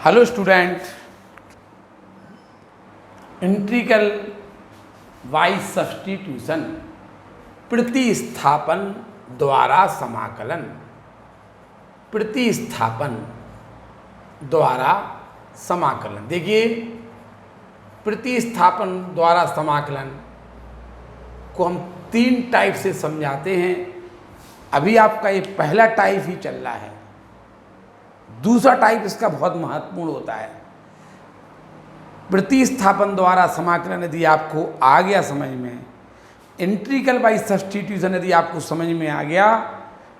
Hello student, integral by substitution प्रतिस्थापन द्वारा समाकलन, प्रतिस्थापन द्वारा समाकलन। देखिए, प्रतिस्थापन द्वारा समाकलन को हम 3 टाइप से समझाते हैं। अभी आपका ये पहला टाइप ही चल रहा है। दूसरा टाइप इसका बहुत महत्वपूर्ण होता है। प्रतिस्थापन द्वारा समाकलन यदि आपको आ गया समझ में, इंटीग्रल बाय सब्स्टिट्यूशन यदि आपको समझ में आ गया,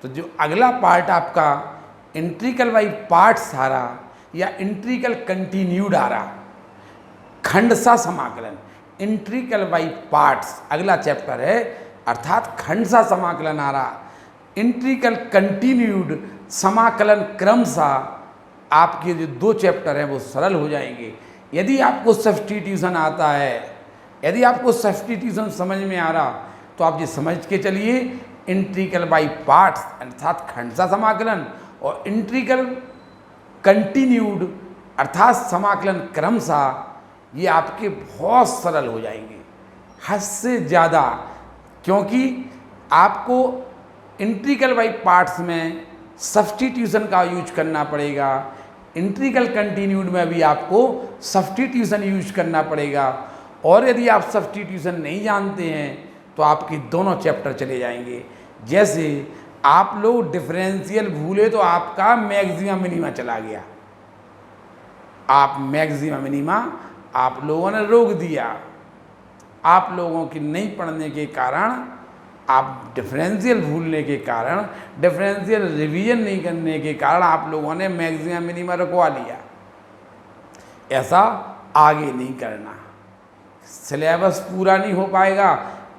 तो जो अगला पार्ट आपका इंटीग्रल बाय पार्ट्स आ रहा या इंटीग्रल कंटिन्यूड आ रहा, खंडशः समाकलन, इंटीग्रल बाय पार्ट्स अगला चैप्टर है, अर्थात खंडशः समाकलन आ रहा। इंटीग्रल कंटिन्यूड समाकलन क्रमशः आपके जो 2 चैप्टर हैं वो सरल हो जाएंगे यदि आपको सब्स्टिट्यूशन आता है। यदि आपको सब्स्टिट्यूशन समझ में आ रहा तो आप ये समझ के चलिए, इंटीग्रल बाय पार्ट्स अर्थात खंडशः समाकलन और इंटीग्रल कंटिन्यूड अर्थात समाकलन क्रमशः, ये आपके बहुत सरल हो जाएंगे, हद से ज़्यादा। क्योंकि आपको इंटीग्रल बाय पार्ट्स में सब्स्टिट्यूशन का यूज करना पड़ेगा, इंटीग्रल कंटिन्यूड में भी आपको सब्स्टिट्यूशन यूज करना पड़ेगा। और यदि आप सब्स्टिट्यूशन नहीं जानते हैं तो आपके दोनों चैप्टर चले जाएंगे। जैसे आप लोग डिफरेंशियल भूले तो आपका मैक्सिमा मिनिमा चला गया, आप मैक्सिमा मिनिमा आप लोगों ने रोक दिया। आप लोगों की नहीं पढ़ने के कारण, आप डिफरेंशियल भूलने के कारण, डिफरेंशियल रिवीजन नहीं करने के कारण आप लोगों ने मैक्सिमा मिनिमा रुकवा लिया। ऐसा आगे नहीं करना, सिलेबस पूरा नहीं हो पाएगा।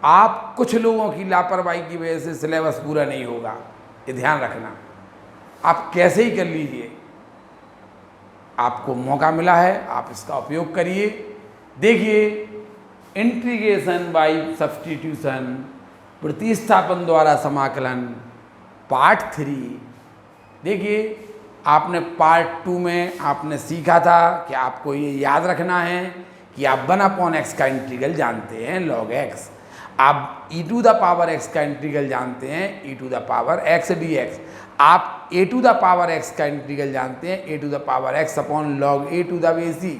आप कुछ लोगों की लापरवाही की वजह से सिलेबस पूरा नहीं होगा, ये ध्यान रखना। आप कैसे ही कर लीजिए, आपको मौका मिला है, आप इसका उपयोग करिए। देखिए, इंटीग्रेशन बाय सब्स्टिट्यूशन प्रतिस्थापन द्वारा समाकलन पार्ट 3। देखिए, आपने पार्ट 2 में आपने सीखा था कि आपको ये याद रखना है कि आप 1/x का इंटीग्रल जानते हैं log x, आप e⁻x का इंटीग्रल जानते हैं e⁻x dx, आप a⁻x का इंटीग्रल जानते हैं a⁻x अपॉन log a⁴,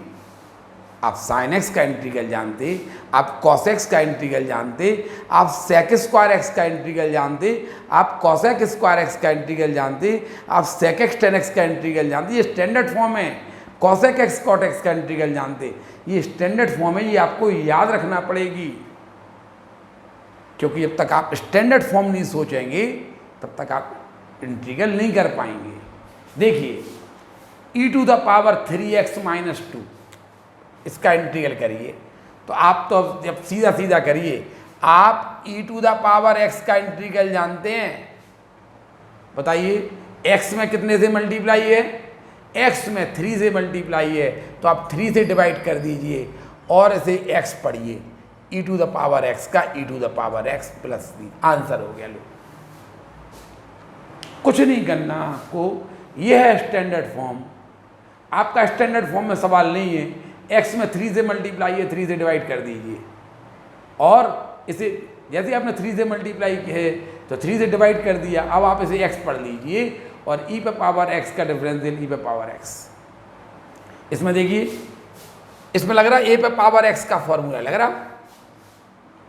आप sin x का इंटीग्रल जानते, आप cos x का इंटीग्रल जानते, आप sec² का इंटीग्रल जानते, आप cosec² का इंटीग्रल जानते, आप sec x tan x का इंटीग्रल जानते। ये स्टैंडर्ड फॉर्म है। cosec x cot x का इंटीग्रल जानते, ये स्टैंडर्ड फॉर्म है, ये आपको याद रखना पड़ेगी। क्योंकि जब तक आप स्टैंडर्ड फॉर्म नहीं सोचेंगे तब तक आप इंटीग्रल नहीं कर पाएंगे। देखिए, e⁻3x - 2 इसका इंटीग्रल करिए तो आप तो जब सीधा सीधा करिए, आप e⁻x का इंटीग्रल जानते हैं। बताइए, x में कितने से मल्टीप्लाई है? x में 3 से मल्टीप्लाई है, तो आप 3 से डिवाइड कर दीजिए और इसे x पढ़िए, e⁻x का e⁻x + 3, आंसर हो गया। लो, कुछ नहीं करना आपको, यह है स्टैंडर्ड फॉर्म। आपका स्टैंडर्ड फॉर्म में सवाल नहीं है। x में 3 से मल्टीप्लाई है, 3 से डिवाइड कर दीजिए और इसे जैसे आपने 3 से मल्टीप्लाई है तो 3 से डिवाइड कर दिया। अब आप इसे x पढ़ लीजिए और e⁻x का डिफरेंशियल e⁻x। इसमें देखिए, इसमें लग रहा है a⁻x का फॉर्मूला लग रहा।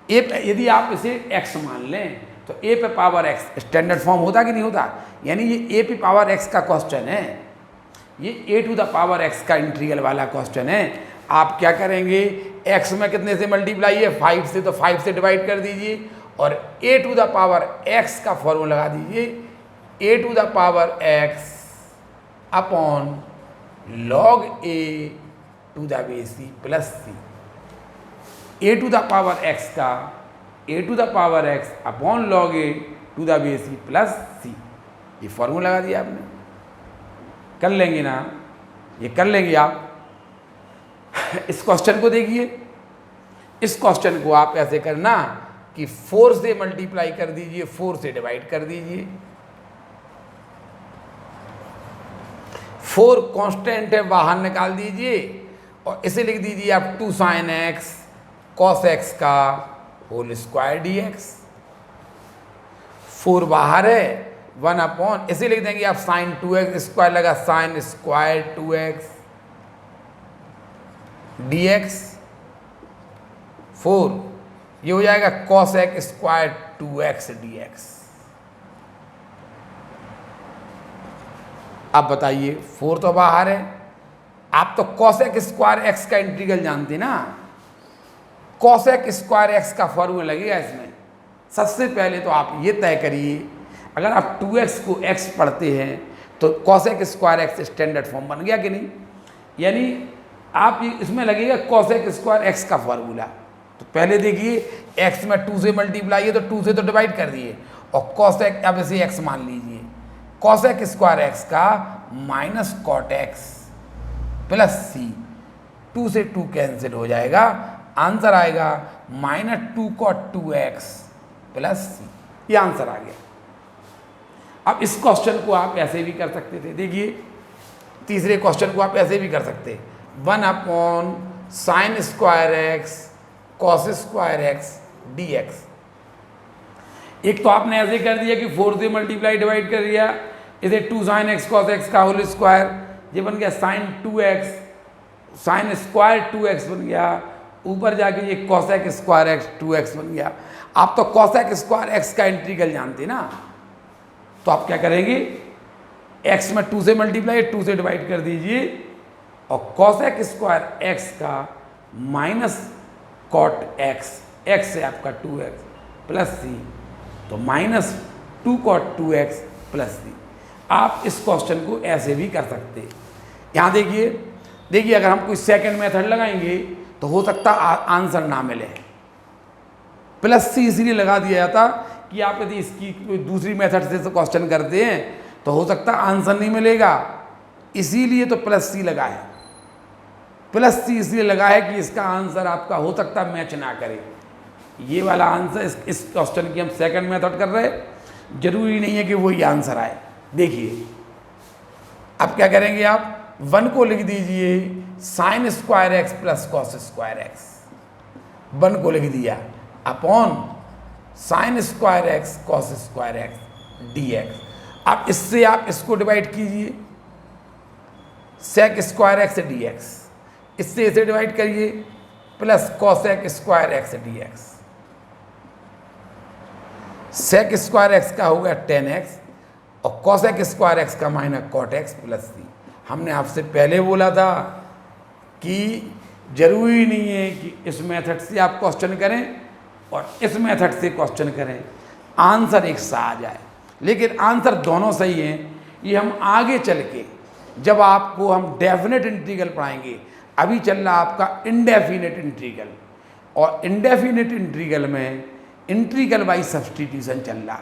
यदि आप इसे x मान लें तो a⁻x स्टैंडर्ड फॉर्म होता कि नहीं होता? यानी ये a⁻x का क्वेश्चन है, ये a⁻x का इंटीग्रल वाला क्वेश्चन है। आप क्या करेंगे, x में कितने से मल्टीप्लाई है? 5 से, तो 5 से डिवाइड कर दीजिए और a⁻x का फॉर्मूला लगा दीजिए, a⁻x upon log a⁴ + c। a⁻x का a⁻x upon log a⁴ + c, ये फॉर्मूला लगा दिया आपने। कर लेंगे ना, ये कर लेंगे आप। इस क्वेश्चन को देखिए, इस क्वेश्चन को आप ऐसे करना कि 4 से मल्टीप्लाई कर दीजिए, 4 से डिवाइड कर दीजिए। 4 कांस्टेंट है, बाहर निकाल दीजिए और इसे लिख दीजिए आप 2 sin x cos x का होल स्क्वायर dx। 4 बाहर है, 1 अपॉन इसे लिख देंगे आप sin 2x स्क्वायर लगा sin स्क्वायर 2x dx। 4 ये हो जाएगा cos x square 2x dx। अब बताइए 4 तो बाहर है, आप तो cos x स्क्वायर x का इंटीग्रल जानते ना, cos x स्क्वायर x का फॉर्मूला लगेगा इसमें। सबसे पहले तो आप ये तय करिए, अगर आप 2x को x पढ़ते हैं तो cos x square x standard form बन गया कि नहीं, यानी आप इसमें लगेगा cos x स्क्वायर x का फॉर्मूला। तो पहले देखिए x में 2 से मल्टीप्लाई है तो 2 से तो डिवाइड कर दिए, और cos x अब इसे x मान लीजिए, cos x स्क्वायर x का minus cot x plus c, 2 से 2 कैंसिल हो जाएगा, आंसर आएगा -2 cot 2x प्लस c। ये आंसर आ गया। अब इस क्वेश्चन को आप ऐसे भी कर सकते थे, देखिए तीसरे क्वेश्चन को आप ऐसे भी कर सकते, 1 upon sine square x cos square x dx। एक तो आपने ऐसे कर दिया कि 4 से मल्टीप्लाई डिवाइड कर दिया, इसे 2 sin x cos x का होल स्क्वायर, ये बन गया sin 2x sin square 2x बन गया, ऊपर जाके ये cos x square x 2x बन गया। आप तो cos x स्क्वायर x का इंटीग्रल जानते ना, तो आप क्या करेंगे, x में 2 से मल्टीप्लाई 2 से डिवाइड कर दीजिए, और cos x स्क्वायर x का माइनस cot x, x है आपका 2x प्लस c, तो -2 cot 2x प्लस c। आप इस क्वेश्चन को ऐसे भी कर सकते हैं। यहाँ देखिए अगर हम कोई सेकंड मेथड लगाएंगे तो हो सकता आंसर ना मिले, प्लस c इसलिए लगा दिया जाता कि आप यदि इसकी कोई दूसरी मेथड से क्वेश्चन करते हैं तो हो सकता आंसर नहीं मिलेगा, इसीलिए तो प्लस c लगा है। प्लस c इसलिए लगा है कि इसका आंसर आपका हो सकता मैच ना करे। ये वाला आंसर इस क्वेश्चन की हम सेकंड मेथड कर रहे हैं, जरूरी नहीं है कि वही आंसर आए। देखिए अब क्या करेंगे, आप 1 को लिख दीजिए sign square x plus cos square x, 1 को लिख दिया upon sine square x cos square x dx। अब इससे आप इसको डिवाइड कीजिए, सेक स्क्वायर x dx, इससे इसे डिवाइड करिए plus cosec square x dx। Sec square x का होगा 10x और कॉसेक स्क्वायर x का minus cot x plus c। हमने आपसे पहले बोला था कि जरूरी नहीं है कि इस मेथड से आप क्वेश्चन करें और इस मेथड से क्वेश्चन करें आंसर एक सा आ जाए, लेकिन आंसर दोनों सही हैं। ये हम आगे चल के जब आपको हम डेफिनेट इंटीग्रल पढ़ाएंगे, अभी चल रहा आपका इंडेफिनेट इंटीग्रल, और इंडेफिनेट इंटीग्रल में इंटीग्रल बाई सब्स्टिट्यूशन चल रहा।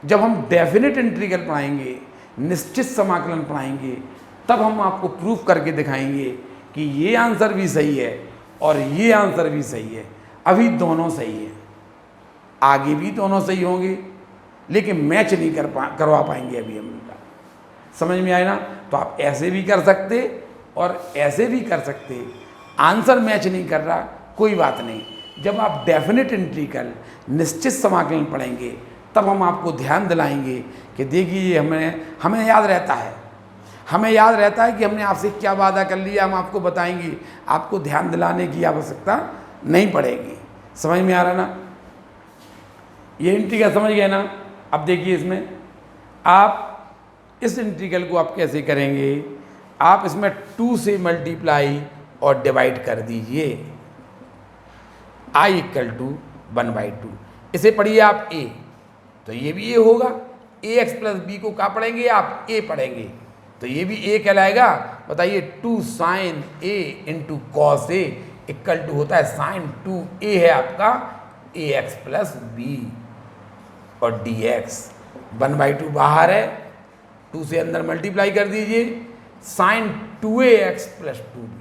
जब हम डेफिनेट इंटीग्रल पढ़ाएंगे, निश्चित समाकलन पढ़ाएंगे, तब हम आपको प्रूफ करके दिखाएंगे कि ये आंसर भी सही है और ये आंसर भी सही है। अभी दोनों सही है, आगे भी दोनों सही होंगे, लेकिन मैच नहीं करवा पाएंगे अभी हम उनका। समझ में आए ना? तो आप ऐसे भी कर सकते और ऐसे भी कर सकते। आंसर मैच नहीं कर रहा, कोई बात नहीं। जब आप डेफिनेट इंटीग्रल निश्चित समाकलन पढ़ेंगे तब हम आपको ध्यान दिलाएंगे कि देखिए हमें याद रहता है, हमें याद रहता है कि हमने आपसे क्या वादा कर लिया, हम आपको बताएंगे। आपको ध्यान दिलाने की आवश्यकता नहीं पड़ेगी। समझ में आ रहा ना? ये इंटीग्रल समझ गए ना? अब देखिए इसमें आप इस इंटीग्रल को आप कैसे करेंगे, आप इसमें 2 से मल्टीप्लाई और डिवाइड कर दीजिए, i = 1/2। इसे पढ़िए आप a, तो ये भी a होगा। ax + b को क्या पढ़ेंगे आप? a पढ़ेंगे, तो ये भी a कहलाएगा। बताइए 2 sin a × cos a = होता है sin 2a है आपका ax + b और dx। 1/2 बाहर है, 2 से अंदर मल्टीप्लाई कर दीजिए, sin 2ax + 2b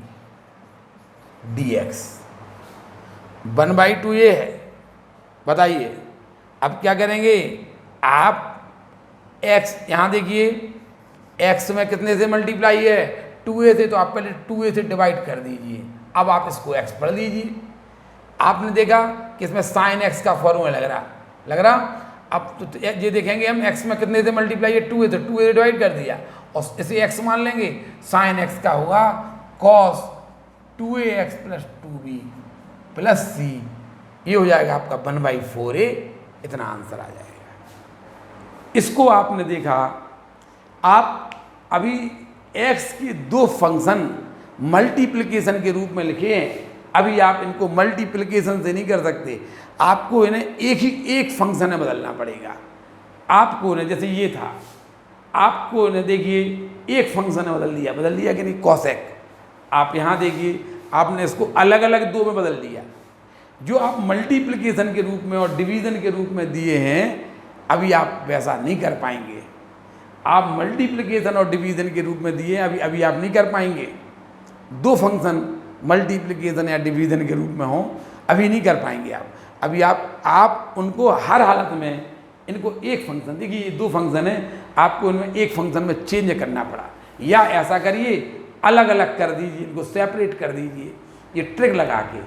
dx। 1/2 ये है। बताइए अब क्या करेंगे आप? x यहाँ देखिए एक्स में कितने से मल्टीप्लाई है, 2a से, तो आप पहले 2a से डिवाइड कर दीजिए। अब आप इसको x पढ़ लीजिए। आपने देखा कि इसमें साइन x का फॉर्मूला लग रहा। अब तो ये देखेंगे हम x में कितने से मल्टीप्लाई है, 2a से, 2a से डिवाइड कर दिया और इसे x मान लेंगे। साइन x का होगा cos 2ax plus 2b plus c, ये हो जाएगा आपका 1/4a, इतना आंसर आ जाएगा। इसको आपने देखा, आप अभी x के दो फंक्शन मल्टीप्लिकेशन के रूप में लिखे हैं। अभी आप इनको मल्टीप्लिकेशन से नहीं कर सकते, आपको इन्हें एक फंक्शन में बदलना पड़ेगा। आपको इन्हें, जैसे ये था, आपको इन्हें देखिए एक फंक्शन में बदल दिया कि नहीं, कॉसेक। आप यहाँ देखिए, आपने इसको अलग अलग दो में बदल दिया। जो आप मल्टीप्लिकेशन के रूप में और डिवीज़न के रूप में दिए हैं, अभी आप वैसा नहीं कर पाएंगे। आप मल्टीप्लिकेशन और डिवीज़न के रूप में दिए, अभी आप नहीं कर पाएंगे। दो फंक्शन मल्टीप्लिकेशन या डिवीज़न के रूप में हो, अभी नहीं कर पाएंगे आप। अभी आप उनको हर हालत में, इनको एक फंक्शन, देखिए ये दो फंक्शन है, आपको इनमें एक फंक्शन में चेंज करना पड़ा। या ऐसा करिए, अलग अलग कर दीजिए, इनको सेपरेट कर दीजिए। ये ट्रिक लगा के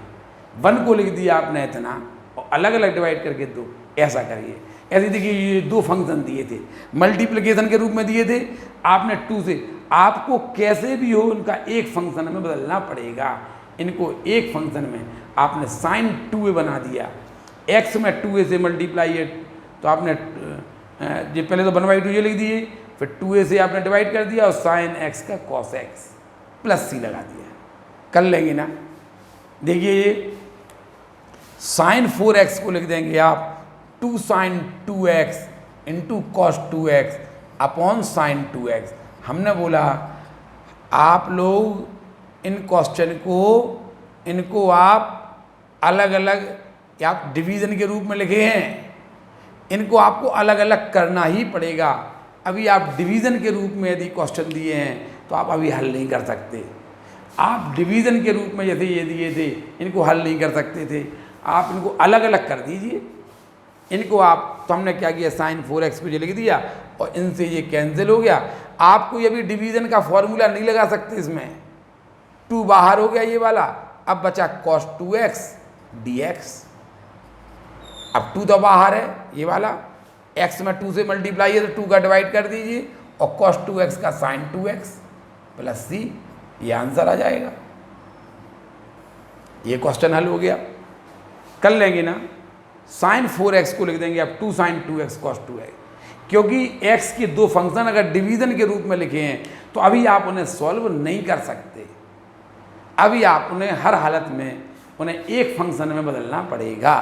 1 को लिख दिया आपने इतना और अलग अलग डिवाइड करके 2, ऐसा करिए। ऐसे देखिए ये दो फंक्शन दिए थे, मल्टीप्लिकेशन के रूप में दिए थे, आपने 2 से, आपको कैसे भी हो इनका एक फंक्शन में बदलना पड़ेगा। इनको एक फंक्शन में आपने साइन 2a बना दिया। x में 2a से मल्टीप्लाई है, तो आपने ये पहले तो 1/2 ये लिख दिए, फिर 2a से आपने डिवाइड कर दिया और साइन x का cos x प्लस c लगा दिया। कर लेंगे ना, देखिए ये साइन 4x को लिख देंगे आप 2 sine 2x into cos 2x upon sine 2x। हमने बोला आप लोग इन क्वेश्चन को, इनको आप अलग अलग, या आप डिवीज़न के रूप में लिखे हैं, इनको आपको अलग अलग करना ही पड़ेगा। अभी आप डिवीज़न के रूप में यदि क्वेश्चन दिए हैं तो आप अभी हल नहीं कर सकते। आप डिवीज़न के रूप में यदि ये दिए थे, इनको हल नहीं कर सकते थे, आप इनको अलग अलग कर दीजिए। इनको आप, तो हमने क्या किया, साइन 4x को ये लिख दिया और इनसे ये कैंसिल हो गया। आपको ये भी डिवीज़न का फॉर्मूला नहीं लगा सकते, इसमें 2 बाहर हो गया ये वाला, अब बचा cos 2x dx। अब 2 तो बाहर है ये वाला, x में 2 से मल्टीप्लाई है तो 2 का डिवाइड कर दीजिए और cos 2x का साइन 2x प्लस c, ये आंसर आ जाएगा। ये क्वेश्चन हल हो गया। कर लेंगे ना, साइन 4x को लिख देंगे अब 2 साइन 2x cos 2x, क्योंकि x के दो फंक्शन अगर डिवीज़न के रूप में लिखे हैं तो अभी आप उन्हें सॉल्व नहीं कर सकते। अभी आप उन्हें हर हालत में, उन्हें एक फंक्शन में बदलना पड़ेगा,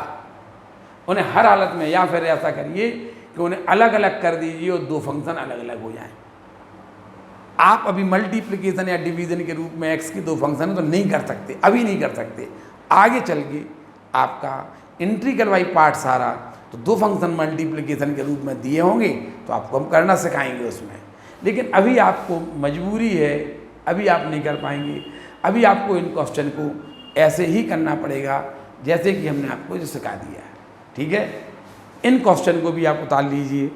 उन्हें हर हालत में। या फिर ऐसा करिए कि उन्हें अलग अलग कर दीजिए और दो फंक्शन अलग अलग हो जाएं। आप अभी मल्टीप्लिकेशन या डिवीज़न के रूप में x के दो फंक्शन तो नहीं कर सकते, अभी नहीं कर सकते। आगे चल के आपका इंटीग्रल बाई पार्ट सारा, तो दो फंक्शन मल्टीप्लिकेशन के रूप में दिए होंगे तो आपको हम करना सिखाएंगे उसमें। लेकिन अभी आपको मजबूरी है, अभी आप नहीं कर पाएंगे। अभी आपको इन क्वेश्चन को ऐसे ही करना पड़ेगा जैसे कि हमने आपको जो सिखा दिया है, ठीक है। इन क्वेश्चन को भी आप उतार लीजिए।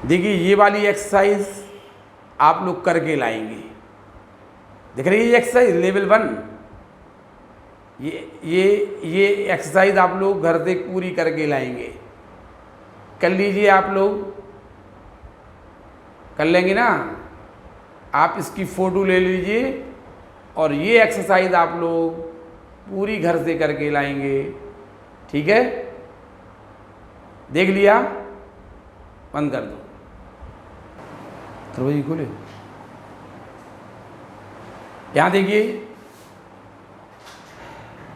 देखिए ये वाली एक्सरसाइज आप लोग करके लाएंगे, देख रही है ये एक्सरसाइज लेवल 1। ये एक्सरसाइज आप लोग घर से पूरी करके लाएंगे। कर लीजिए, आप लोग कर लेंगे ना। आप इसकी फ़ोटो ले लीजिए और ये एक्सरसाइज आप लोग पूरी घर से करके लाएंगे, ठीक है। देख लिया, बंद कर दो, दरवाजे खोले। यहाँ देखिए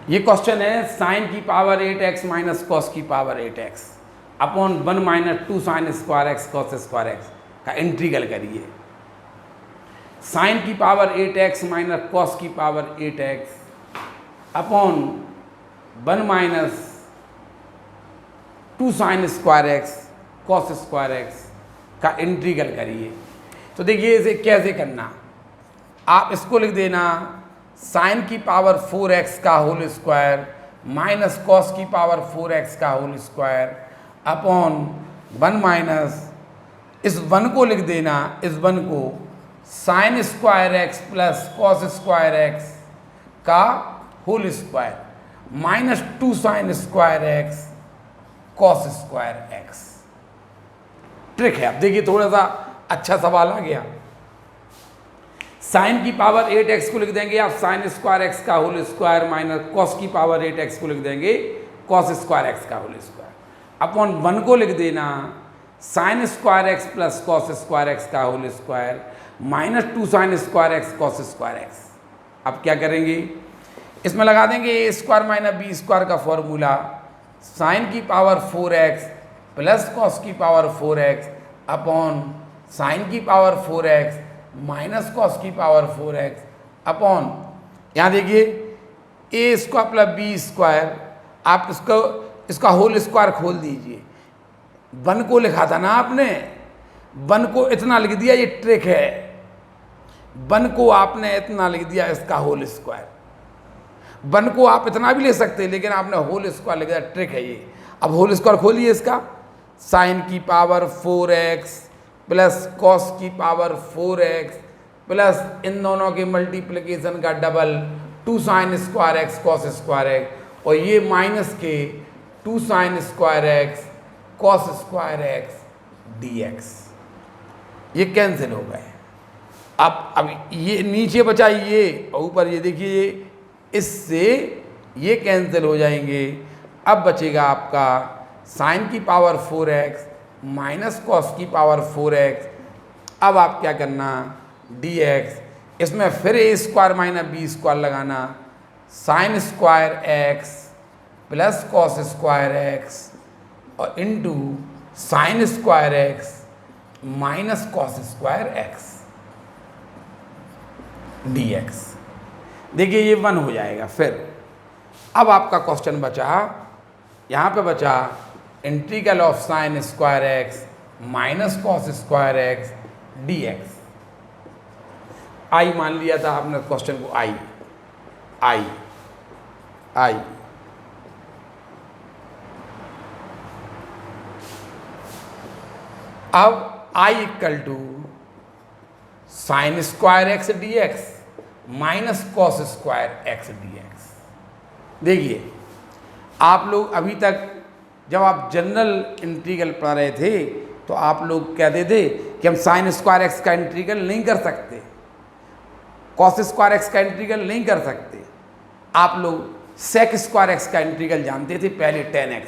ये क्वेश्चन है, साइन की पावर 8x माइनस कॉस की power 8x upon 1 minus 2 sine square X cos square x का इंटीग्रल करिए। साइन की पावर 8x माइनस कॉस की power 8x upon 1 minus 2 sine square X cos square x का integral करिए। तो देखिए इसे कैसे करना, आप इसको लिख देना साइन की पावर 4x का होल स्क्वायर माइनस कॉस की पावर 4x का होल स्क्वायर अपॉन 1 माइनस इस 1 को लिख देना, इस 1 को sine square x plus cos square x का whole square minus 2 sine square x cos square x। Trick है, अब देखिए थोड़ा सा अच्छा सवाल आ गया। साइन की पावर 8x को लिख देंगे आप साइन स्क्वायर x का होल स्क्वायर माइनस कॉस की पावर 8x को लिख देंगे कॉस स्क्वायर x का होल स्क्वायर अपॉन 1 को लिख देना sine square x plus cos square x का whole square minus 2 sine square x cos square x। अब क्या करेंगे, इसमें लगा देंगे a square minus B square का फॉर्मूला साइन की पावर 4x प्लस कॉस की पावर 4x अपॉन साइन की पावर 4x माइनस कॉस की पावर 4x अपॉन यहाँ देखिए a square plus b square, आप इसका होल स्क्वायर खोल दीजिए। 1 को लिखा था ना आपने, 1 को इतना लिख दिया, ये ट्रिक है। 1 को आपने इतना लिख दिया इसका होल स्क्वायर। 1 को आप इतना भी ले सकते हैं लेकिन आपने होल स्क्वायर लिख दिया, ट्रिक है ये। अब होल स्क्वायर खोलिए इसका, साइन की पावर 4x प्लस कॉस की पावर 4x प्लस इन दोनों के मल्टीप्लिकेशन का double 2 sine square x cos square x और ये माइनस के 2 sine square x cos square x dx। ये कैंसिल हो गए। अब ये नीचे बचा ये और ऊपर ये देखिए, इससे ये कैंसिल हो जाएंगे। अब बचेगा आपका साइन की पावर 4x माइनस कॉस की पावर 4x। अब आप क्या करना, dx, इसमें फिर a square minus B square लगाना, sine square x plus cos square x और into sine square x minus cos square x dx। देखिए ये 1 हो जाएगा। फिर अब आपका क्वेश्चन बचा, यहाँ पे बचा integral of sine square x minus cos square x dx। I मान लिया था आपने क्वेश्चन को, आई अब I equal to sine square x dx minus cos square x dx। देखिए आप लोग अभी तक जब आप जनरल इंटीग्रल पढ़ रहे थे तो आप लोग कहते थे कि हम साइन स्क्वायर x का इंटीग्रल नहीं कर सकते, कॉस स्क्वायर x का इंटीग्रल नहीं कर सकते। आप लोग सेक स्क्वायर x का इंटीग्रल जानते थे पहले 10x,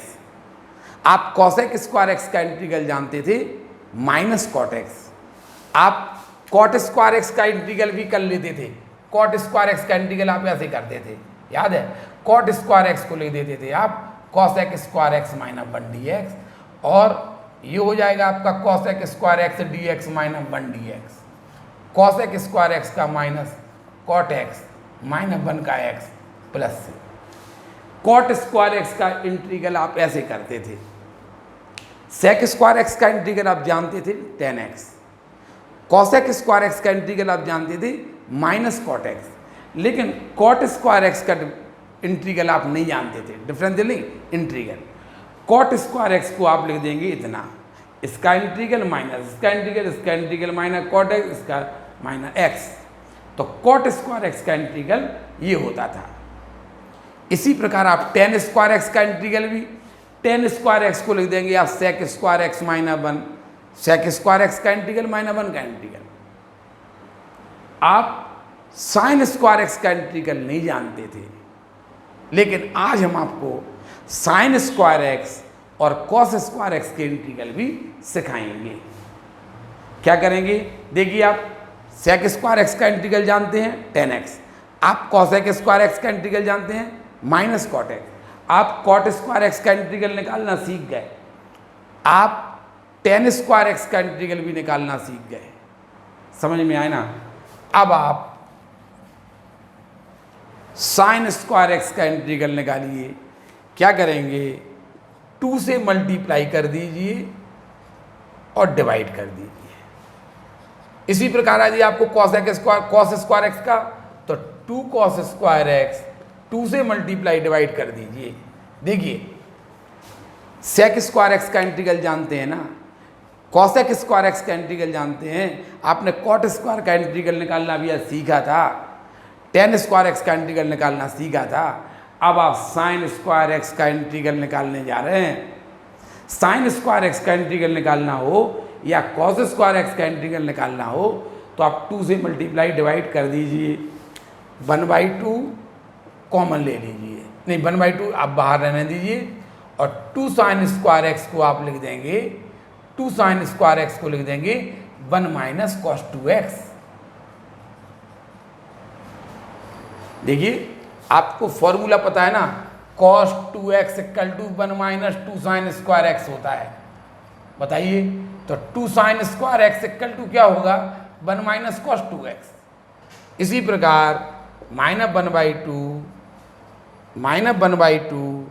आप कॉसेक स्क्वायर x का इंटीग्रल जानते थे माइनस कॉट x, आप कॉट स्क्वायर x का इंटीग्रल भी कर लेते थे। कॉट स्क्वायर x का इंटीग्रल आप ऐसे करते थे, याद है, कॉट स्क्वायर x को लिख देते थे आप cosec square x minus 1 dx और ये हो जाएगा आपका cosec square x dx minus 1 dx, cosec square x का माइनस कॉट x माइनस 1 का x प्लस से। कॉट स्क्वायर x का इंटीग्रल आप ऐसे करते थे, सेक स्क्वायर x का इंटीग्रल आप जानते थे 10x, कॉसेक स्क्वायर x का इंटीग्रल आप जानते थे माइनस कॉट x, लेकिन कॉट स्क्वायर x का इंटीग्रल आप नहीं जानते थे, डिफरेंशियल नहीं इंटीग्रल। कॉट स्क्वायर x को आप लिख देंगे इतना, इसका इंटीग्रल माइनस इसका इंटीग्रल, इसका इंटीग्रल माइनस कॉट x, इसका माइनस x, तो कॉट स्क्वायर x का इंटीग्रल ये होता था। इसी प्रकार आप टेन स्क्वायर x का इंटीग्रल भी, टेन स्क्वायर x को लिख देंगे आप sec square x minus 1, sec square x का इंटीग्रल माइनस 1 का इंटीग्रल। आप साइन स्क्वायर x का इंटीग्रल नहीं जानते थे, लेकिन आज हम आपको साइन स्क्वायर x और कॉस स्क्वायर x के इंटीग्रल भी सिखाएंगे। क्या करेंगे, देखिए आप सेक स्क्वायर x का इंटीग्रल जानते हैं 10x, आप कॉसेक स्क्वायर x का इंटीग्रल जानते हैं माइनस कॉट x, आप कॉट स्क्वायर x का इंटीग्रल निकालना सीख गए, आप टेन स्क्वायर x का इंटीग्रल भी निकालना सीख गए। समझ में आए ना। अब आप साइन स्क्वायर x का इंटीग्रल निकालिए। क्या करेंगे, 2 से मल्टीप्लाई कर दीजिए और डिवाइड कर दीजिए। इसी प्रकार यदि आपको कॉस स्क्वायर x का, तो 2 कॉस स्क्वायर x 2 से मल्टीप्लाई डिवाइड कर दीजिए। देखिए सेक स्क्वायर एक्स का इंटीग्रल जानते हैं ना, कॉसेक स्क्वायर एक्स का इंटीग्रल जानते हैं, आपने कॉट स्क्वायर का इंटीग्रल निकालना भी सीखा था, टेन स्क्वायर एक्स का इंटीग्रल निकालना सीखा था। अब आप साइन स्क्वायर एक्स का इंटीग्रल निकालने जा रहे हैं। साइन स्क्वायर एक्स का इंटीग्रल निकालना हो या कॉस स्क्वायर एक्स का इंटीग्रल निकालना हो तो आप 2 से मल्टीप्लाई डिवाइड कर दीजिए, 1/2 कॉमन ले लीजिए, नहीं 1/2 आप बाहर रहने दीजिए, और 2 साइन स्क्वायर एक्स को आप लिख देंगे, 2 साइन स्क्वायर एक्स को लिख देंगे 1 माइनस कॉस 2x। देखिए आपको फॉर्मूला पता है ना, cos 2x equal to 1 minus 2 sine square x होता है। बताइए तो 2 sine square x equal to क्या होगा, 1 माइनस कॉस 2x। इसी प्रकार -1/2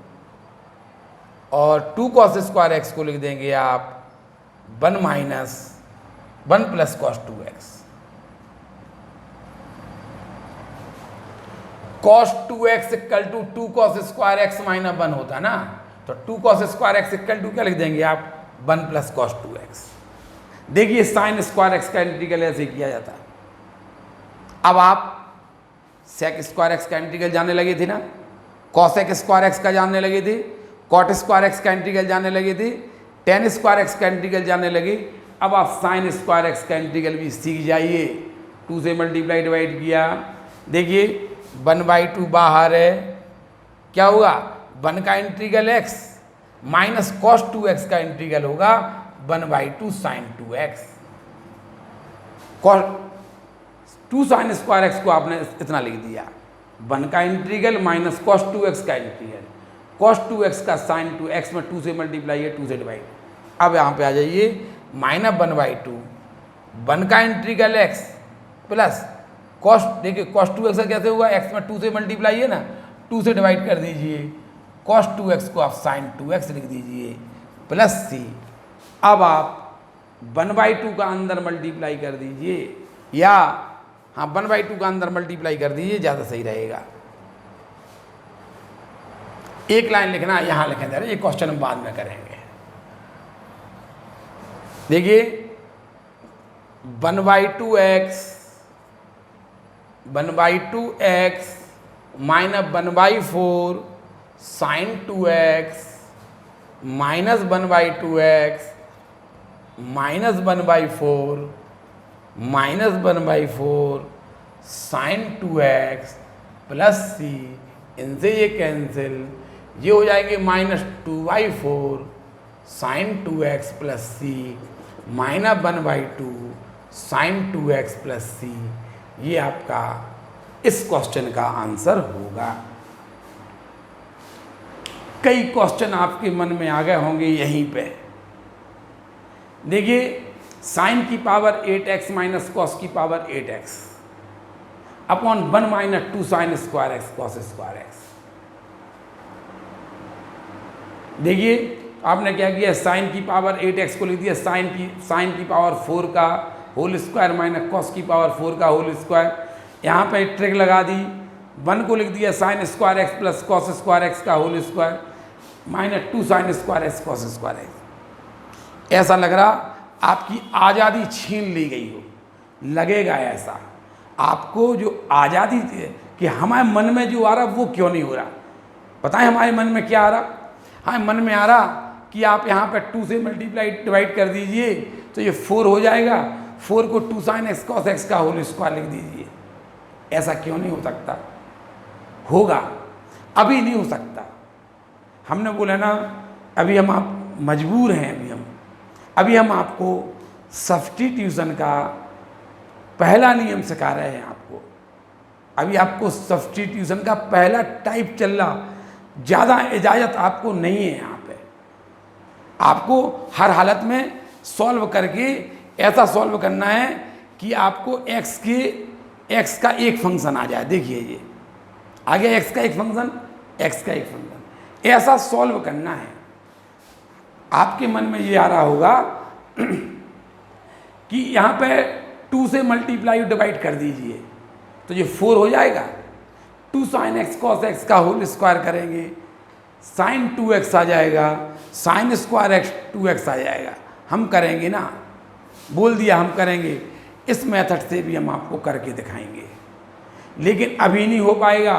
और 2 कॉस स्क्वायर एक्स को लिख देंगे आप 1 minus 1 plus cos 2x। cos 2x equal to 2 cos square x minus 1 होता ना, तो 2 cos square x equal to क्या लिख देंगे आप, 1 प्लस कॉस 2x। देखिए साइन स्क्वायर एक्स का इंटीग्रल ऐसे किया जाता है। अब आप सेक स्क्वायर एक्स का इंटीग्रल जानने लगे थे ना, कॉसेक स्क्वायर एक्स का जानने लगे थे, कॉट स्क्वायर एक्स का इंटीग्रल जानने लगे थे, टेन स्क्वायर एक्स का इंटीग्रल जानने लगे। अब आप साइन स्क्वायर एक्स का इंटीग्रल भी सीख जाइए। 2 से मल्टीप्लाई डिवाइड किया, देखिए 1/2 बाहर है, क्या होगा 1 का integral x minus cos 2x का इंटीग्रल होगा 1/2 sine 2x। Cos 2 sine square x को आपने इतना लिख दिया, 1 का इंटीग्रल माइनस कॉस 2x का इंटीग्रल, कॉस 2x का साइन 2x में 2 से मल्टीप्लाई है, 2 से डिवाइड। अब यहाँ पे आ जाइए -1/2, 1 का इंटीग्रल x प्लस कॉस, देखिए कॉस 2x कैसे होगा, x में 2 से मल्टीप्लाई है ना, 2 से डिवाइड कर दीजिए, कॉस 2x को आप साइन 2x लिख दीजिए प्लस c। अब आप 1/2 का अंदर मल्टीप्लाई कर दीजिए, या हाँ 1/2 का अंदर मल्टीप्लाई कर दीजिए, ज़्यादा सही रहेगा। एक लाइन लिखना यहाँ लिखें जरा, ये क्वेश्चन हम बाद में करेंगे। देखिए 1/2x minus 1/4 sine 2x minus 1/2x minus 1/4 minus 1/4 sine 2x plus c, इनसे ये कैंसिल, ये हो जाएंगे -2/4 sine 2x plus c minus 1/2 sine 2x plus c। ये आपका इस क्वेश्चन का आंसर होगा। कई क्वेश्चन आपके मन में आ गए होंगे यहीं पे। देखिए साइन की पावर 8x माइनस कॉस की power 8x upon 1 minus 2 sine square X cos square x. देखिए आपने क्या किया, साइन की पावर 8x को लिख दिया साइन की पावर 4 का होल स्क्वायर माइनस कॉस की पावर 4 का होल स्क्वायर। यहाँ पे ट्रिक लगा दी, 1 को लिख दिया sine square X plus cos square x का whole square minus 2 sine square X cos square X. ऐसा लग रहा आपकी आज़ादी छीन ली गई हो, लगेगा ऐसा आपको। जो आज़ादी थी कि हमारे मन में जो आ रहा वो क्यों नहीं हो रहा, बताएं हमारे मन में क्या आ रहा। हमारे मन में आ रहा कि आप यहाँ पर 2 से मल्टीप्लाई डिवाइड कर दीजिए तो ये 4 हो जाएगा, 4 को 2 साइन एक्स कॉस एक्स का होल स्क्वायर लिख दीजिए। ऐसा क्यों नहीं हो सकता, होगा, अभी नहीं हो सकता। हमने बोला ना अभी हम आप मजबूर हैं, अभी हम आपको सब्स्टिट्यूशन का पहला नियम सिखा रहे हैं आपको। अभी आपको सब्स्टिट्यूशन का पहला टाइप चल रहा, ज़्यादा इजाज़त आपको नहीं है यहाँ पे। आपको हर हालत में सॉल्व करके ऐसा सॉल्व करना है कि आपको एक्स का एक फंक्शन आ जाए। देखिए ये आ गया एक्स का एक फंक्शन, ऐसा सॉल्व करना है। आपके मन में ये आ रहा होगा कि यहाँ पे 2 से मल्टीप्लाई डिवाइड कर दीजिए तो ये 4 हो जाएगा, 2 साइन एक्स कॉस एक्स का होल स्क्वायर करेंगे, साइन 2x आ जाएगा, साइन स्क्वायर एक्स 2x आ जाएगा। हम करेंगे ना, बोल दिया हम करेंगे। इस मेथड से भी हम आपको करके दिखाएंगे, लेकिन अभी नहीं हो पाएगा,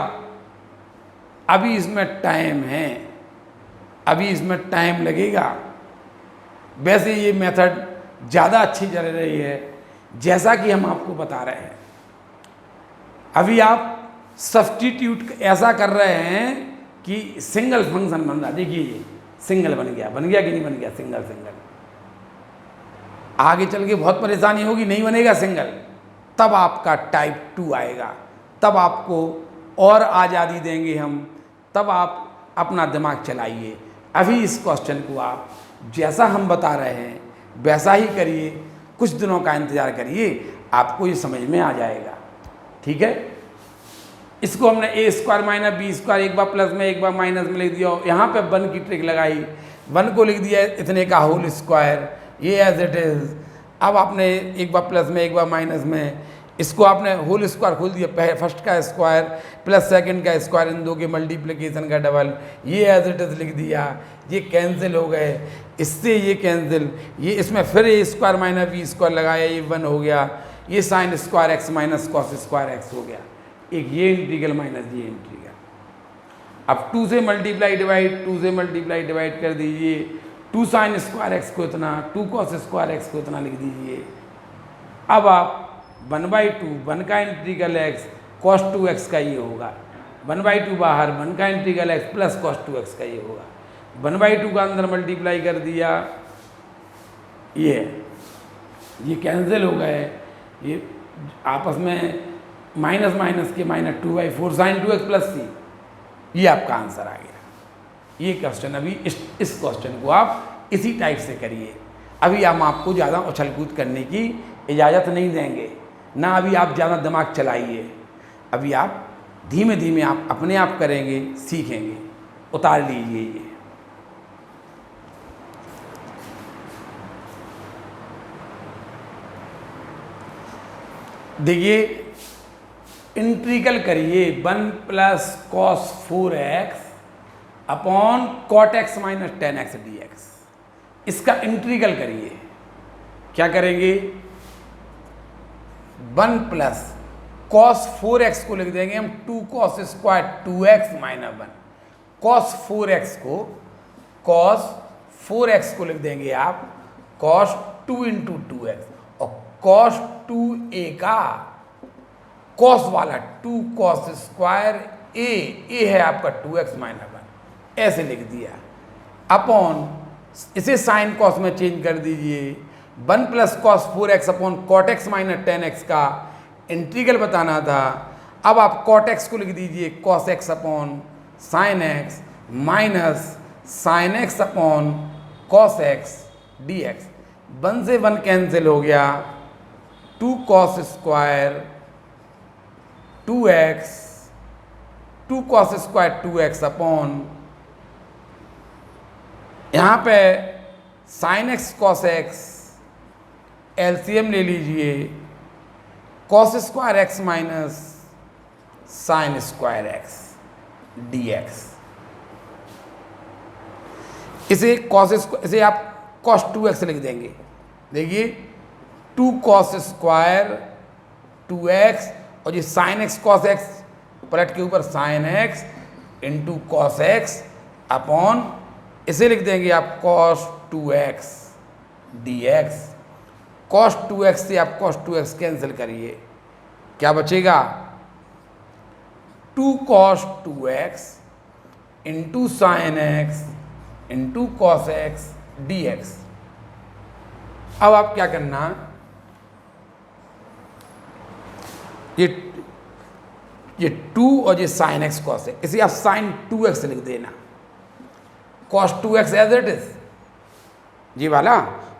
अभी इसमें टाइम है, अभी इसमें टाइम लगेगा। वैसे ये मेथड ज़्यादा अच्छी चल रही है, जैसा कि हम आपको बता रहे हैं। अभी आप सब्स्टिट्यूट ऐसा कर रहे हैं कि सिंगल फंक्शन बन रहा, देखिए ये सिंगल बन गया कि नहीं बन गया, सिंगल सिंगल। आगे चल के बहुत परेशानी होगी, नहीं बनेगा सिंगल, तब आपका टाइप 2 आएगा, तब आपको और आज़ादी देंगे हम, तब आप अपना दिमाग चलाइए। अभी इस क्वेश्चन को आप जैसा हम बता रहे हैं वैसा ही करिए, कुछ दिनों का इंतज़ार करिए, आपको ये समझ में आ जाएगा। ठीक है, इसको हमने ए स्क्वायर माइनस बी स्क्वायर एक बार प्लस में एक बार माइनस में लिख दिया, यहाँ पे 1 की ट्रिक लगाई, 1 को लिख दिया इतने का होल स्क्वायर, ये एज इट इज़। अब आपने एक बार प्लस में एक बार माइनस में, इसको आपने होल स्क्वायर खोल दिया, फर्स्ट का स्क्वायर प्लस सेकंड का स्क्वायर, इन दो के मल्टीप्लिकेशन का डबल, ये एज इट इज़ लिख दिया, ये कैंसिल हो गए, इससे ये कैंसिल, ये इसमें फिर ए स्क्वायर माइनस बी स्क्वायर लगाया, ये 1 हो गया, ये sign square x minus cos square x हो गया, एक ये इंटीग्रल माइनस ये इंटीग्रल। अब 2 से मल्टीप्लाई डिवाइड, 2 से मल्टीप्लाई डिवाइड कर दीजिए, 2 साइन स्क्वायर एक्स को इतना, 2 कॉस स्क्वायर एक्स को इतना लिख दीजिए। अब आप 1/2, 1 का इंटीग्रल एक्स कॉस 2x का ये होगा, 1/2 बाहर, 1 का integral x plus cos 2x का ये होगा, 1/2 का अंदर मल्टीप्लाई कर दिया, ये कैंसिल हो गए, ये आपस में माइनस माइनस के minus 2/4 sine 2x plus c, ये आपका आंसर आ गया। ये क्वेश्चन अभी इस क्वेश्चन को आप इसी टाइप से करिए। अभी हम आपको ज़्यादा उछल कूद करने की इजाज़त नहीं देंगे ना, अभी आप ज़्यादा दिमाग चलाइए, अभी आप धीमे धीमे आप अपने आप करेंगे, सीखेंगे। उतार लीजिए ये, देखिए इंटीग्रल करिए 1 plus cos 4x upon cot x minus 10x dx, इसका इंटीग्रल करिए। क्या करेंगे, 1 प्लस कॉस 4x को लिख देंगे हम 2 cos square 2x minus 1, cos 4x को लिख देंगे आप कॉस 2 इंटू 2x, और कॉस 2a का कॉस वाला 2 कॉस स्क्वायर ए है आपका 2x माइनस 1, ऐसे लिख दिया, अपॉन इसे साइन कॉस में चेंज कर दीजिए, 1 plus cos 4x upon cot x minus 10x का इंटीग्रल बताना था। अब आप कॉट एक्स को लिख दीजिए cos x upon sine x minus sine x upon cos x dx, 1 से 1 कैंसिल हो गया, 2 cos square 2x, 2 cos square 2x upon, यहाँ पे sine x cos x LCM ले लीजिए, cos square x minus sign square x dx, इसे आप cos 2x लिख देंगे। देखिए 2 कॉस स्क्वायर 2x, और ये साइन एक्स कॉस एक्स पलट के ऊपर sine x into cos x upon, इसे लिख देंगे आप cos 2x dx, cos 2x से आप कॉस 2x कैंसिल करिए, क्या बचेगा 2 cos 2x into sine x into cos x dx। अब आप क्या करना, ये 2 और ये साइन एक्स कॉस एक्स, इसे आप साइन 2x लिख देना, cos 2x as it is ये वाला,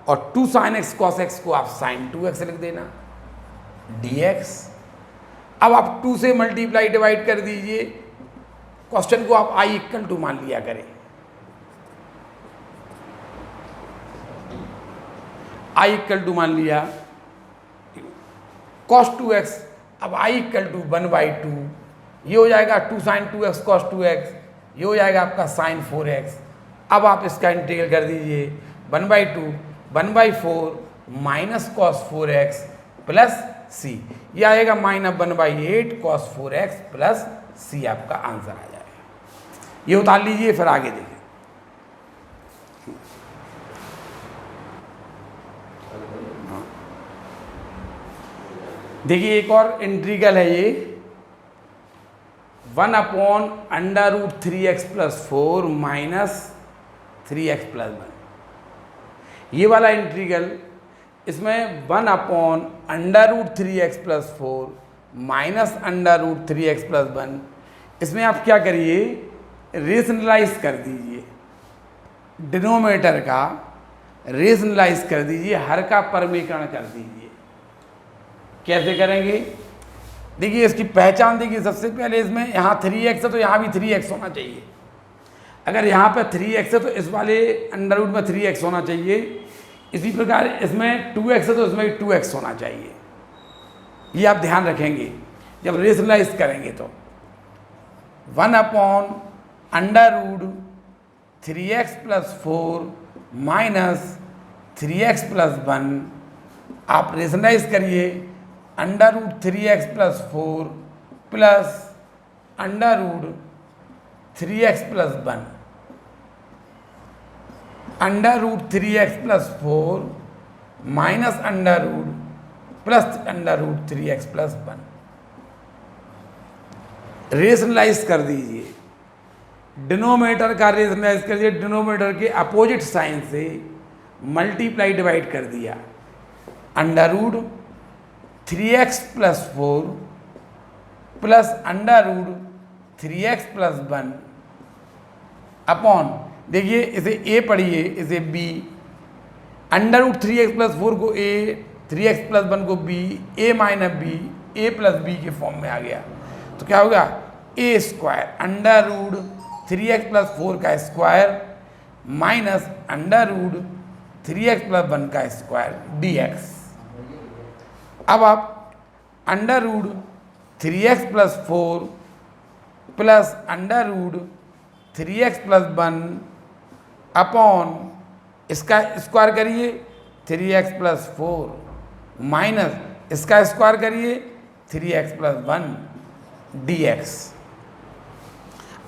और 2 साइन एक्स कॉस एक्स को आप साइन 2x लिख देना dx। अब आप 2 से मल्टीप्लाई डिवाइड कर दीजिए, क्वेश्चन को आप i इक्वल टू मान लिया करें, i इक्वल टू मान लिया कॉस 2x, अब i इक्वल टू 1/2 ये हो जाएगा 2 sin 2x cos 2x, ये हो जाएगा आपका sin 4x। अब आप इसका इंटीग्रल कर दीजिए 1/2 1/4 minus cos 4x plus c, ये आएगा -1/8 cos 4x प्लस c, आपका आंसर आ जाएगा। ये उतार लीजिए, फिर आगे देखिए। देखिए एक और इंटीग्रल है ये 1/√3x + 4 माइनस 3x + 1। ये वाला इंटीग्रल, इसमें 1/√3x + 4 माइनस √3x + 1, इसमें आप क्या करिए, रेशनलाइज कर दीजिए, डिनोमिनेटर का रेशनलाइज कर दीजिए, हर का परमीकरण कर दीजिए। कैसे करेंगे, देखिए इसकी पहचान देखिए। सबसे पहले इसमें यहाँ 3x है तो यहाँ भी 3x होना चाहिए। अगर यहाँ पे 3x है तो इस वाले अंडर रूट में 3x होना चाहिए। इसी प्रकार इसमें 2x है तो इसमें भी 2x होना चाहिए। ये आप ध्यान रखेंगे जब रेशनलाइज करेंगे तो 1/√3x + 4 माइनस 3x + 1, आप रेशनलाइज करिए √3x + 4 plus √3x + 1, √3x + 4 minus √3x + 1। Rationalise कर दीजिए, डिनोमिनेटर का रेशनलाइज करिए, डिनोमिनेटर के अपोजिट साइन से मल्टीप्लाई डिवाइड कर दिया, √3x + 4 प्लस √3x + 1 अपॉन, देखिए इसे a पढ़िए, इसे b, √3x + 4 को a, 3x + 1 को b, a - b, a + b के फॉर्म में आ गया। तो क्या होगा, a² √3x + 4 का स्क्वायर माइनस √3x + 1 का स्क्वायर dx। अब आप √3x + 4 प्लस √3x + 1 अपॉन, इसका स्क्वायर करिए 3x + 4 माइनस इसका स्क्वायर करिए 3x + 1 dx।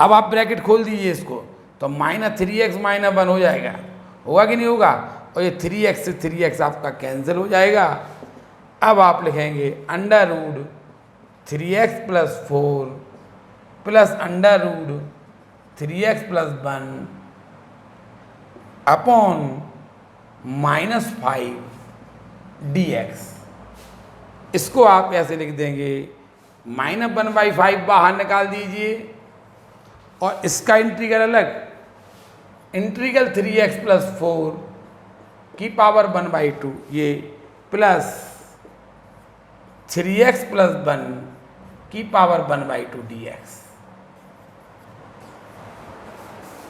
अब आप ब्रैकेट खोल दीजिए इसको, तो -3x - 1 हो जाएगा, होगा कि नहीं होगा, और ये 3x से 3x आपका कैंसिल हो जाएगा। अब आप लिखेंगे √3x + 4 plus √3x + 1 upon -5 dx। इसको आप ऐसे लिख देंगे, -1/5 बाहर निकाल दीजिए और इसका इंटीग्रल अलग, इंटीग्रल 3x + 4 की पावर 1/2 ये प्लस 3x + 1 की पावर 1/2 dx।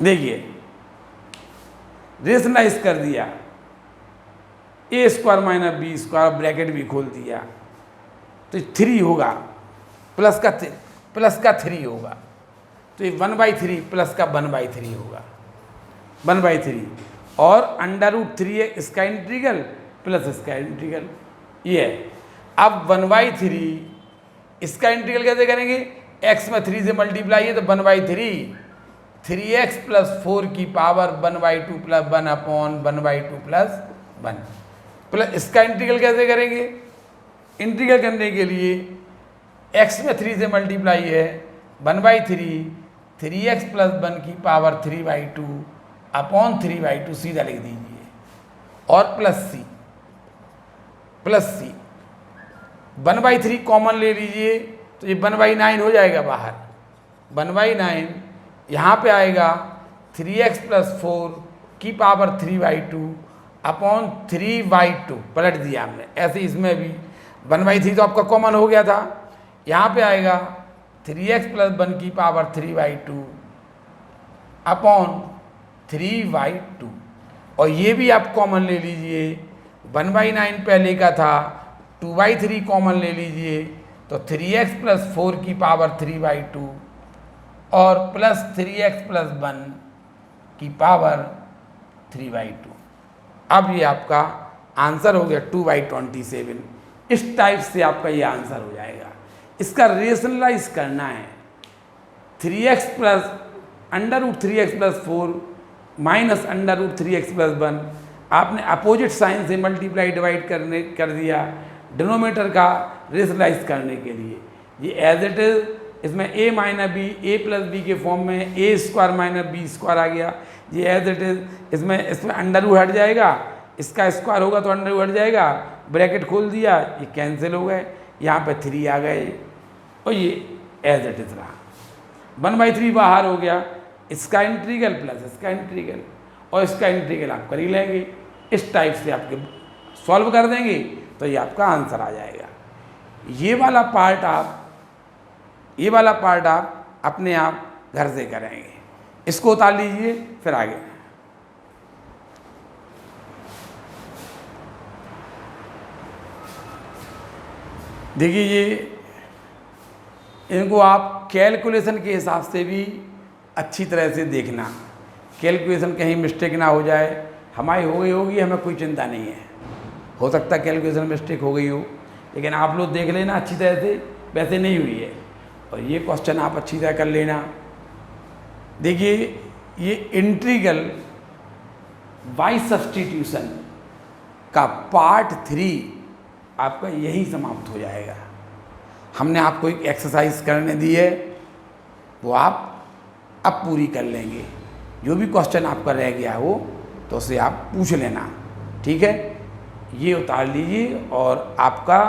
देखिए रेशनलाइज कर दिया, a² - b² ब्रैकेट भी खोल दिया, तो 3 होगा, प्लस का 3 होगा, तो ये 1/3 प्लस का 1/3 होगा, 1/3 और √3 इसका इंटीग्रल प्लस इसका इंटीग्रल ये है। अब 1/3 इसका इंटीग्रल कैसे करेंगे, x में 3 से मल्टीप्लाई है तो 1/3, 3x + 4 की पावर 1/2 + 1 अपॉन 1/2 + 1 प्लस इसका इंटीग्रल कैसे करेंगे, इंटीग्रल करने के लिए x में 3 से मल्टीप्लाई है 1/3, 3x + 1 की पावर 3/2 अपॉन 3/2 सीधा लिख दीजिए, और प्लस c 1/3 कॉमन ले लीजिए तो ये 1/9 हो जाएगा बाहर, 1/9 यहाँ पे आएगा 3x + 4 की पावर 3/2 अपॉन 3/2 पलट दिया हमने, ऐसे इसमें भी 1/3 तो आपका कॉमन हो गया था, यहाँ पे आएगा 3x + 1 की पावर 3/2 अपॉन 3/2, और ये भी आप कॉमन ले लीजिए, 1/9 पहले का था, 2/3 कॉमन ले लीजिए, तो 3x प्लस 4 की पावर 3/2 और प्लस 3x प्लस 1 की पावर 3/2। अब ये आपका आंसर हो गया 2/27। इस टाइप से आपका ये आंसर हो जाएगा। इसका रेशनलाइज करना है 3x plus √3x plus 4 minus √3x plus 1। आपने अपोजिट साइन से मल्टीप्लाई डिवाइड कर दिया डिनोमिनेटर का रेशनलाइज करने के लिए। ये एज इट इज़, इसमें a minus b, a plus b के फॉर्म में a² माइनस b² आ गया। ये एज इट इज़, इसमें अंडर रूट हट जाएगा, इसका स्क्वायर होगा तो अंडर रूट हट जाएगा, ब्रैकेट खोल दिया, ये कैंसिल हो गए, यहाँ पे 3 आ गए और ये एज इट इज़ रहा। 1/3 बाहर हो गया, इसका इंटीग्रल प्लस इसका इंटीग्रल और इसका इंटीग्रल आप कर ही लेंगे। इस टाइप से आपके सॉल्व कर देंगे तो ये आपका आंसर आ जाएगा। ये वाला पार्ट आप अपने आप घर से करेंगे। इसको उतार लीजिए, फिर आगे देखिए। ये इनको आप कैलकुलेशन के हिसाब से भी अच्छी तरह से देखना, कैलकुलेशन कहीं मिस्टेक ना हो जाए। हमारी हो गई होगी, हमें कोई चिंता नहीं है, हो सकता है कैलकुलेशन मिस्टेक हो गई हो, लेकिन आप लोग देख लेना अच्छी तरह से, वैसे नहीं हुई है। और ये क्वेश्चन आप अच्छी तरह कर लेना। देखिए ये इंटीग्रल बाय सब्स्टिट्यूशन का पार्ट 3 आपका यही समाप्त हो जाएगा। हमने आपको एक एक्सरसाइज करने दी है, वो आप अब पूरी कर लेंगे। जो भी क्वेश्चन आपका रह गया हो तो उसे आप पूछ लेना, ठीक है। ये उतार लीजिए और आपका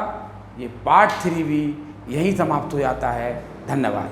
ये पार्ट 3 भी यही समाप्त हो जाता है। धन्यवाद।